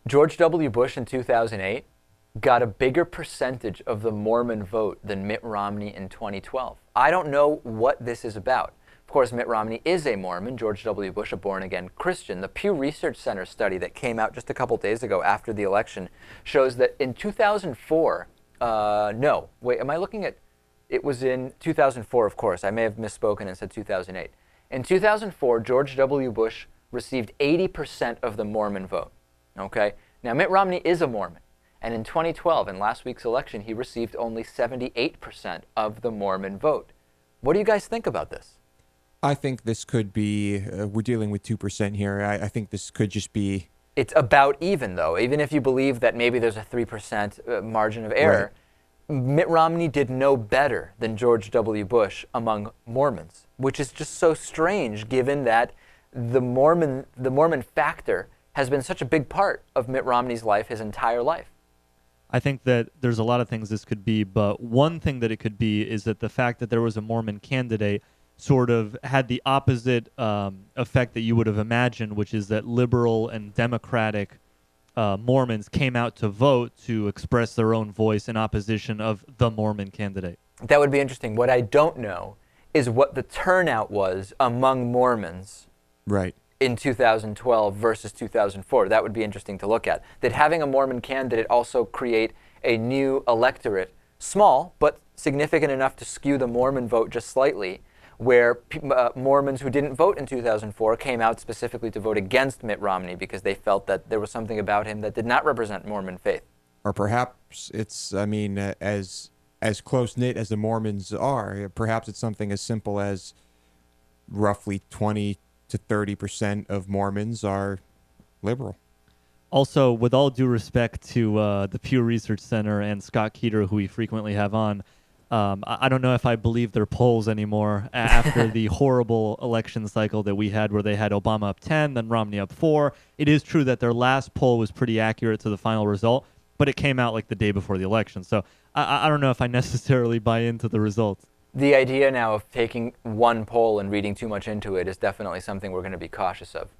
George W. Bush in 2008 got a bigger percentage of the Mormon vote than Mitt Romney in 2012. I don't know what this is about. Of course, Mitt Romney is a Mormon, George W. Bush a born-again Christian. The Pew Research Center study that came out just a couple days ago after the election shows that in 2004, no, wait, am I looking at, it was in 2004, of course. I may have misspoken and said 2008. In 2004, George W. Bush received 80% of the Mormon vote, okay? Now, Mitt Romney is a Mormon. And in 2012, in last week's election, he received only 78% of the Mormon vote. What do you guys think about this? I think this could be, we're dealing with 2% here. I think this could just be... It's about even, though. Even if you believe that maybe there's a 3% margin of error, right. Mitt Romney did no better than George W. Bush among Mormons, which is just so strange given that the Mormon factor has been such a big part of Mitt Romney's life his entire life. I think that there's a lot of things this could be, but one thing that it could be is that the fact that there was a Mormon candidate sort of had the opposite effect that you would have imagined, which is that liberal and democratic Mormons came out to vote to express their own voice in opposition of the Mormon candidate. That would be interesting. What I don't know is what the turnout was among Mormons right. in 2012 versus 2004. That would be interesting to look at. Did having a Mormon candidate also create a new electorate, small but significant enough to skew the Mormon vote just slightly, where Mormons who didn't vote in 2004 came out specifically to vote against Mitt Romney because they felt that there was something about him that did not represent Mormon faith? Or perhaps it's, I mean, as close-knit as the Mormons are, perhaps it's something as simple as roughly 20 to 30% of Mormons are liberal. Also, with all due respect to the Pew Research Center and Scott Keeter, who we frequently have on, I don't know if I believe their polls anymore after the horrible election cycle that we had where they had Obama up 10, then Romney up 4. It is true that their last poll was pretty accurate to the final result, but it came out like the day before the election. So I don't know if I necessarily buy into the results. The idea now of taking one poll and reading too much into it is definitely something we're going to be cautious of.